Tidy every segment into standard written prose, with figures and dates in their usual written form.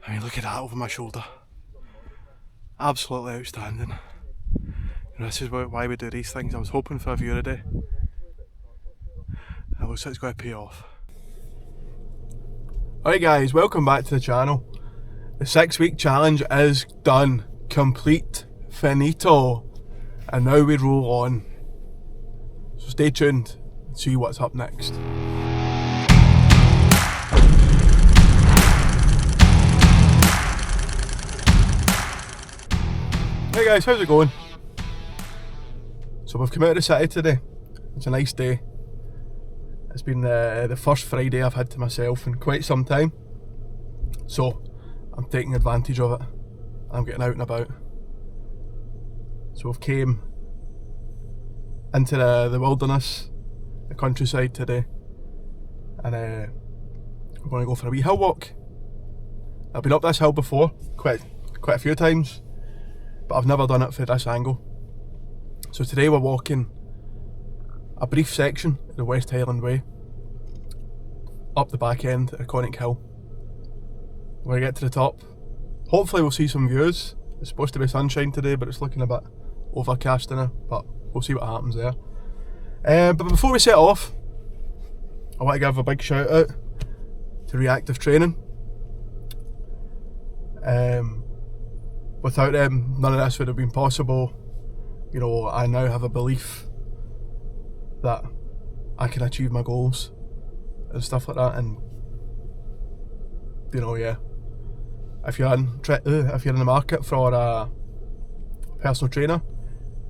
I mean, look at that over my shoulder. Absolutely outstanding. This is why we do these things. I was hoping for a view today. It looks like it's going to pay off. Alright guys, welcome back to the channel. The 6-week challenge is done. Complete. Finito. And now we roll on. So stay tuned and see what's up next. Hey guys, how's it going? So we've come out of the city today. It's a nice day. It's been the first Friday I've had to myself in quite some time. So I'm taking advantage of it. I'm getting out and about. So we've came into the wilderness, the countryside today. And we're going to go for a wee hill walk. I've been up this hill before, quite a few times. But I've never done it from this angle. So today we're walking a brief section of the West Highland Way up the back end of Conic Hill. We're going to get to the top. Hopefully we'll see some views. It's supposed to be sunshine today, but it's looking a bit overcast now, but we'll see what happens there. But before we set off, I want to give a big shout out to Reactive Training. Without them, none of this would have been possible. You know, I now have a belief that I can achieve my goals and stuff like that. And you know, yeah, if you're in the market for a personal trainer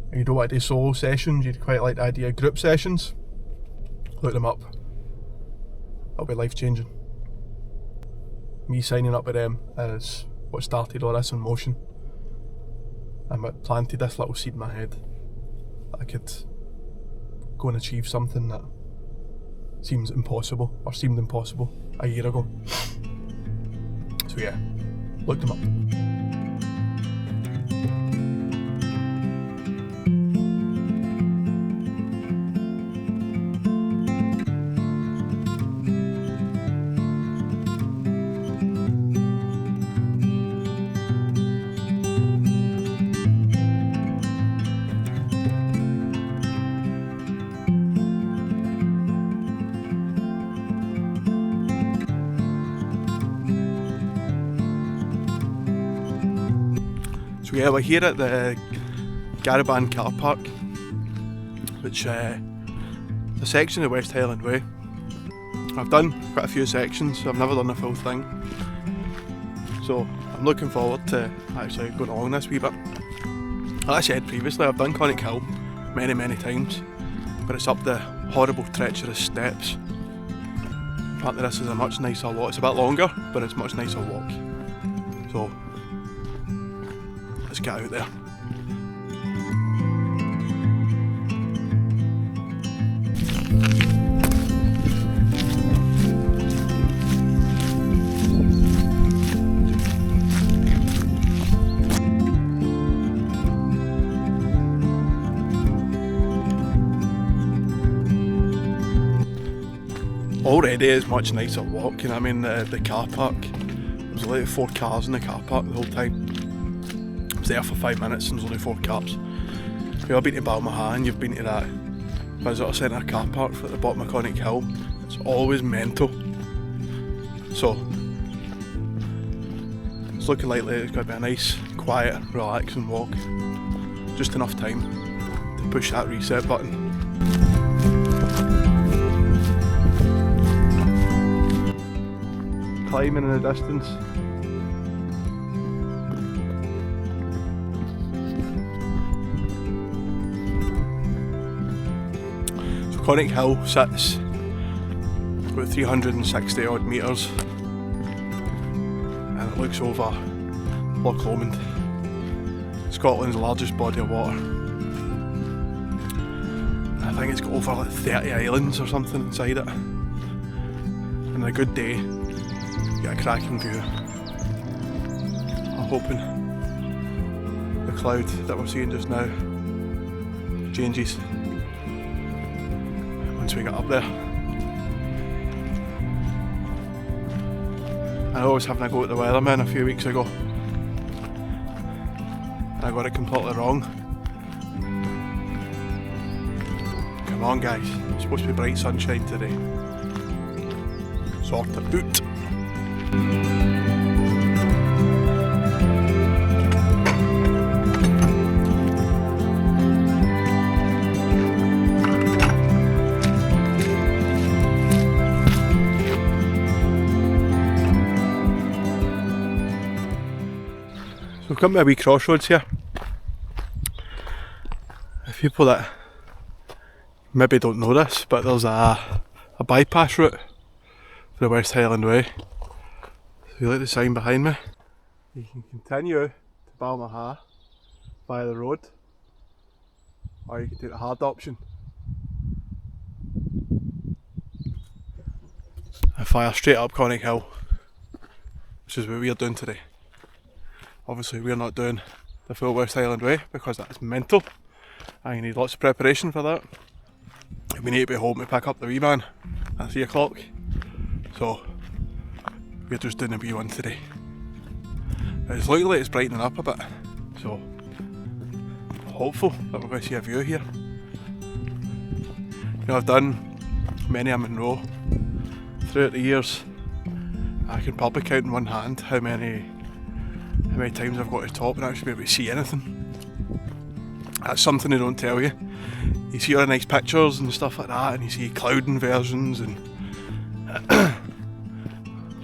and you don't want to do solo sessions, you'd quite like the idea of group sessions, look them up. It'll be life changing. Me signing up with them is what started all this in motion. And what planted this little seed in my head that I could go and achieve something that seemed impossible a year ago. So yeah, look them up. So yeah, we're here at the Garaband car park, which is a section of the West Highland Way. I've done quite a few sections, so I've never done the full thing. So I'm looking forward to actually going along this wee bit. Like I said previously, I've done Conic Hill many times, but it's up the horrible treacherous steps. Apparently this is a much nicer walk. It's a bit longer, but it's a much nicer walk. So let's get out there. Already is much nicer walking. I mean, the car park, there was like 4 cars in the car park the whole time. I was there for 5 minutes and there's only 4 cars. If you've been to Balmaha and you've been to that visitor centre car park at the bottom of Conic Hill, it's always mental. So it's looking like it's going to be a nice, quiet, relaxing walk. Just enough time to push that reset button. Climbing in the distance. So Conic Hill sits about 360 odd metres and it looks over Loch Lomond, Scotland's largest body of water. I think it's got over like 30 islands or something inside it. And on a good day, get a cracking view. I'm hoping the cloud that we're seeing just now changes once we get up there. I was having a go at the weatherman a few weeks ago, and I got it completely wrong. Come on guys, it's supposed to be bright sunshine today. Sort it out. So we've come to a wee crossroads here. If people that maybe don't know this, but there's a bypass route for the West Highland Way. So you look at the sign behind me. You can continue to Balmaha via the road, or you can take the hard option and fire straight up Conic Hill, which is what we're doing today. Obviously we're not doing the full West Highland Way because that's mental and you need lots of preparation for that. We need to be home to pick up the wee man at 3 o'clock, so we're just doing a wee one today. It's looking like it's brightening up a bit, so hopeful that we're going to see a view here. You know, I've done many a Monroe throughout the years. I can probably count in one hand how many times I've got to top and actually be able to see anything. That's something they don't tell you. You see all the nice pictures and stuff like that, and you see cloud inversions and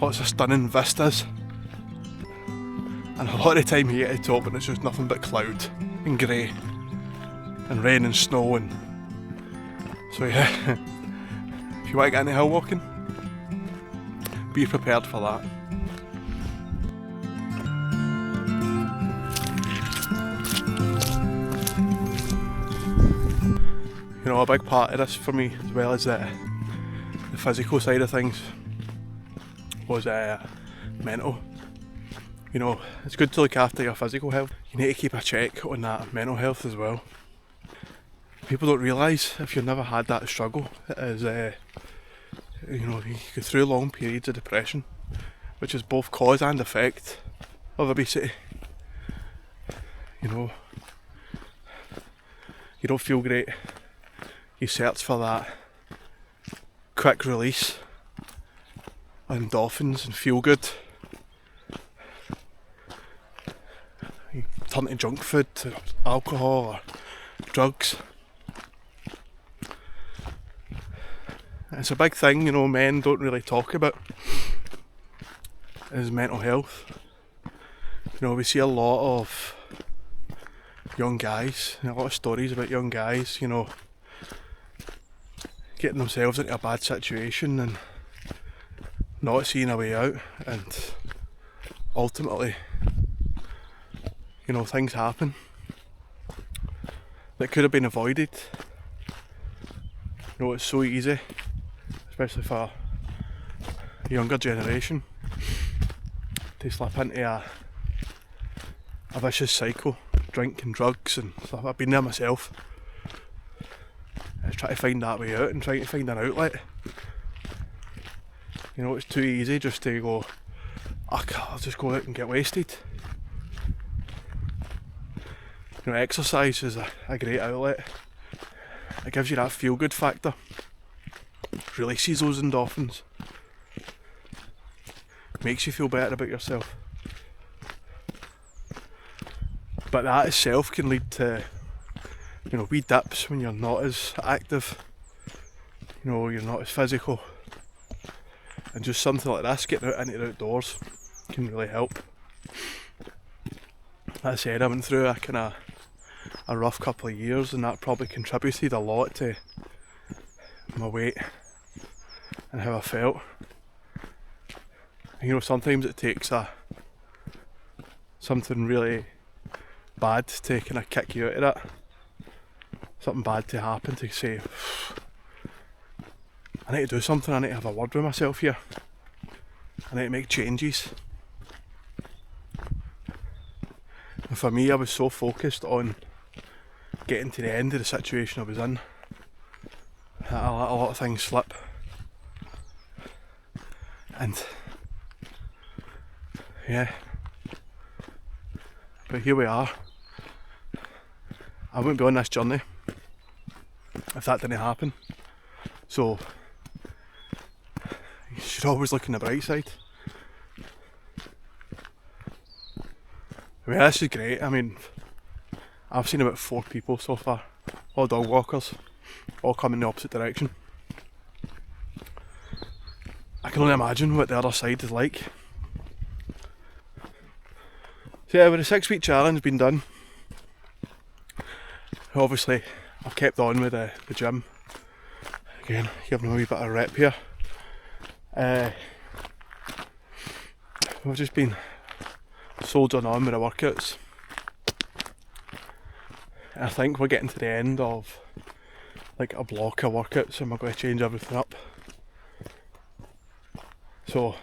lots of stunning vistas. And a lot of the time you get to the top and it's just nothing but cloud and grey and rain and snow. And so yeah, if you want to get into hill walking, be prepared for that. You know, a big part of this for me, as well as the physical side of things, was mental. You know, it's good to look after your physical health. You need to keep a check on that mental health as well. People don't realise, if you've never had that struggle, it is, you know, you go through long periods of depression, which is both cause and effect of obesity. You know, you don't feel great. You search for that quick release, endorphins and feel good. You turn to junk food, to alcohol or drugs. It's a big thing, you know, men don't really talk about, is mental health. You know, we see a lot of young guys, a lot of stories about young guys, you know, getting themselves into a bad situation and not seeing a way out, and ultimately, you know, things happen that could have been avoided. You know, it's so easy, especially for the younger generation, to slip into a vicious cycle, drink and drugs and stuff. I've been there myself. Try to find that way out and trying to find an outlet. You know, it's too easy just to go, I'll just go out and get wasted. You know, exercise is a great outlet. It gives you that feel good factor. It releases those endorphins. Makes you feel better about yourself. But that itself can lead to, you know, wee dips when you're not as active, you know, you're not as physical, and just something like this, getting out into the outdoors, can really help. That said, I went through a rough couple of years, and that probably contributed a lot to my weight and how I felt. You know, sometimes it takes something really bad to kind of kick you out of that. Something bad to happen to say, I need to do something, I need to have a word with myself here, I need to make changes. And for me, I was so focused on getting to the end of the situation I was in that I let a lot of things slip, and Yeah. But here we are. I wouldn't be on this journey if that didn't happen. So you should always look on the bright side. I mean, this is great. I mean, I've seen about 4 people so far, all dog walkers, all coming in the opposite direction. I can only imagine what the other side is like. So yeah, with the 6-week challenge being done, obviously I've kept on with the gym. Again, giving a wee bit of rep here. We've just been soldiering on with the workouts. I think we're getting to the end of like a block of workouts and we're going to change everything up. So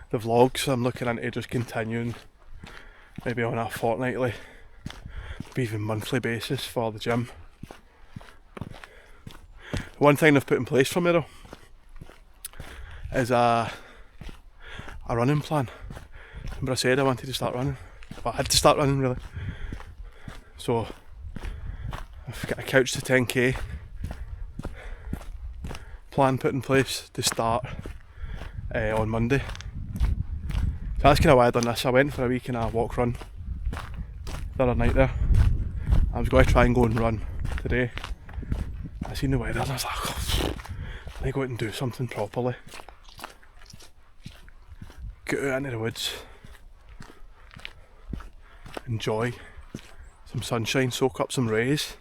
the vlogs I'm looking into just continuing, maybe on a fortnightly, maybe even monthly basis for the gym. One thing they've put in place for me though is a running plan. Remember I said I wanted to start running? Well, I had to start running really. So I've got a couch to 10k plan put in place to start on Monday. So that's kind of why I done this. I went for a wee kind of walk run the other night there. I was going to try and go and run today. I seen the weather and I was like, oh, I need to go out and do something properly. Get out into the woods. Enjoy some sunshine, soak up some rays.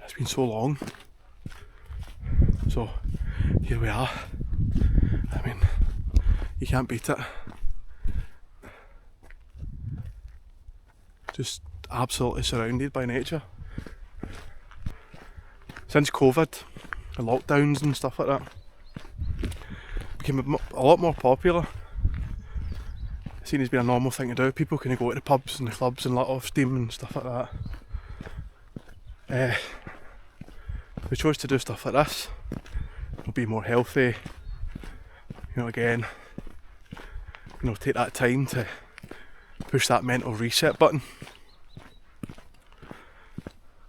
It's been so long. So here we are. I mean, you can't beat it. Just absolutely surrounded by nature. Since COVID, the lockdowns and stuff like that became a lot more popular. It's seen as being a normal thing to do. People can go to the pubs and the clubs and let off steam and stuff like that. We chose to do stuff like this. We'll be more healthy. You know, again, you know, take that time to push that mental reset button.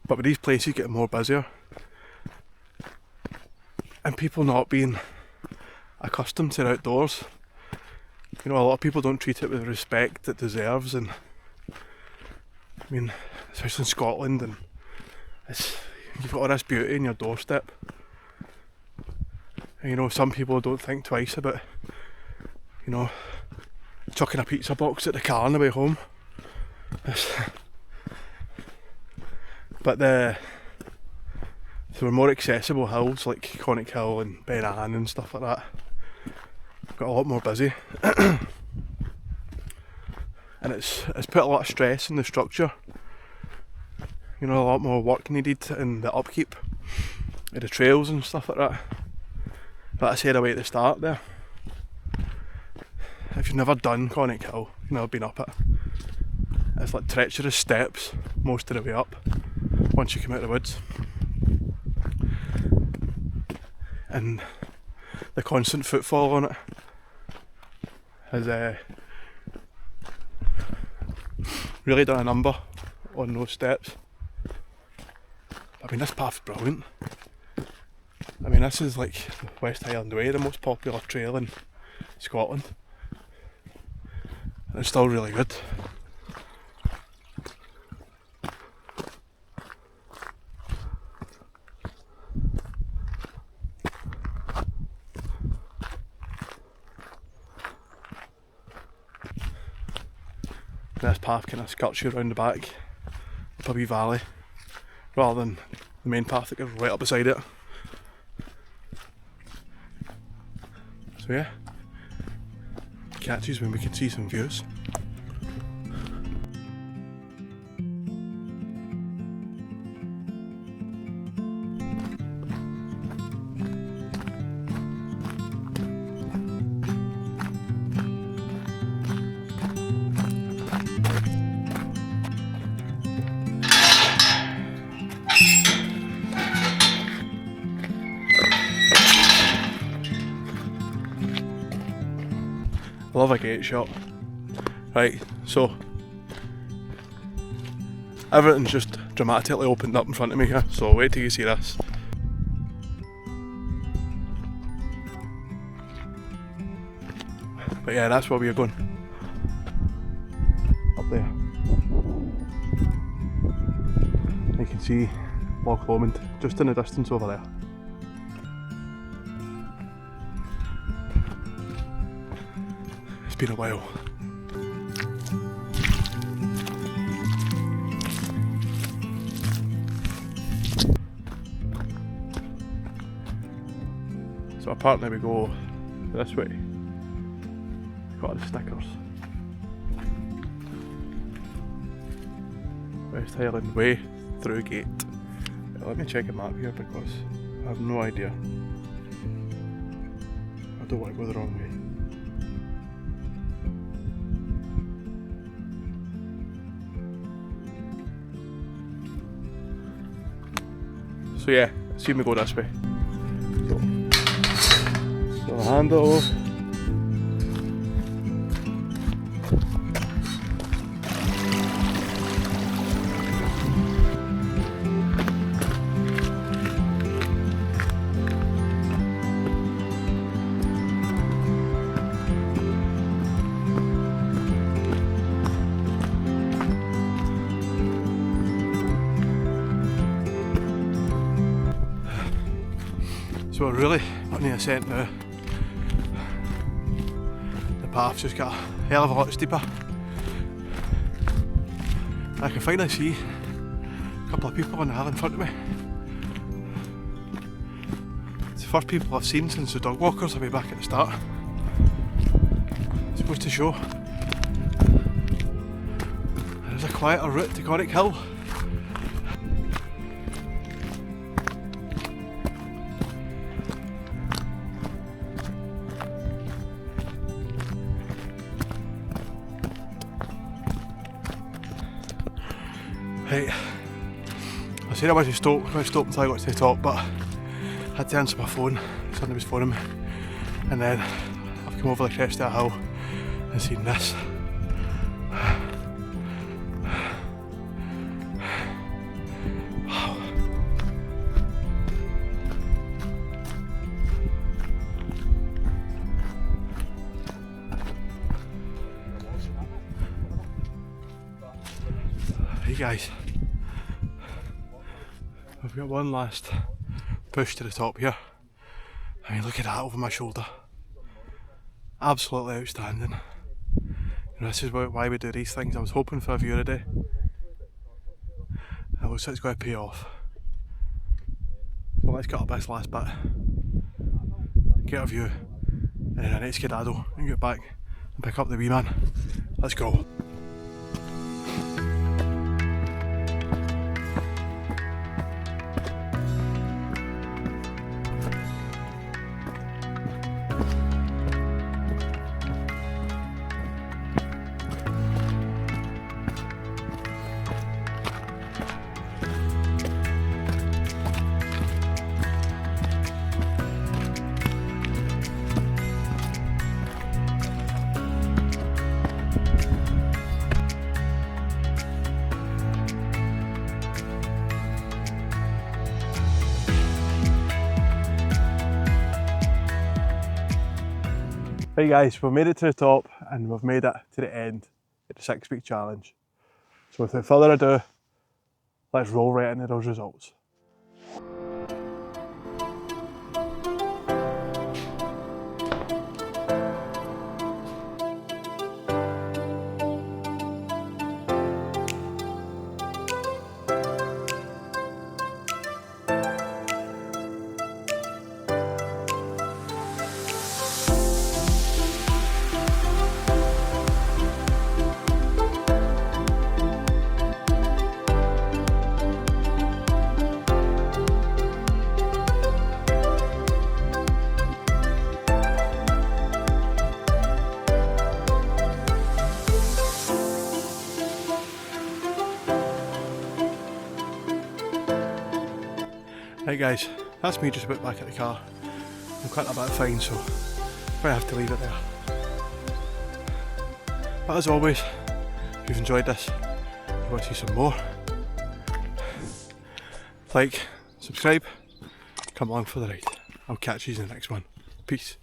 But with these places getting more busier and people not being accustomed to the outdoors, you know, a lot of people don't treat it with the respect it deserves. And I mean, especially in Scotland, and you've got all this beauty in your doorstep. And, you know, some people don't think twice about, you know, chucking a pizza box at the car on the way home. But there were more accessible hills like Conic Hill and Ben Ann and stuff like that. Got a lot more busy. And it's put a lot of stress in the structure. You know, a lot more work needed in the upkeep of the trails and stuff like that. But I said away at the start there, if you've never done Conic Hill, you've never been up it, it's like treacherous steps most of the way up once you come out of the woods. And the constant footfall on it has really done a number on those steps. I mean, this path's brilliant. I mean, this is like the West Highland Way, the most popular trail in Scotland. And it's still really good. This path kind of skirts you around the back, up a wee valley, rather than the main path that goes right up beside it. So yeah, catches when we can see some views. love a gate shot. Right, so everything's just dramatically opened up in front of me here, so wait till you see this. But yeah, that's where we are going. Up there. You can see Loch Lomond just in the distance over there. It's been a while. So apparently we go this way. Got the stickers. West Highland Way through gate. Let me check a map here because I have no idea. I don't want to go the wrong way. So yeah, see me go this way. So handle. So we're really on the ascent now. The path's just got a hell of a lot steeper. I can finally see a couple of people on the hill in front of me. It's the first people I've seen since the dog walkers will be back at the start. It's supposed to show there's a quieter route to Conic Hill. Right, I said I was going to stop until I got to the top, but I had to answer my phone. Somebody was phoning me, and then I've come over the crest of the hill and seen this. Wow. Hey guys, I've got one last push to the top here. I mean, look at that over my shoulder. Absolutely outstanding. You know, this is why we do these things. I was hoping for a view today. It looks like it's going to pay off. So let's cut up this last bit, get a view, and then I need to skedaddle and get back and pick up the wee man. Let's go. Right guys, we've made it to the top and we've made it to the end of the 6-week challenge. So without further ado, let's roll right into those results. Right guys, that's me just about back at the car. I'm quite a bit fine, so I have to leave it there. But as always, if you've enjoyed this, you want to see some more, like, subscribe, come along for the ride. I'll catch you in the next one. Peace.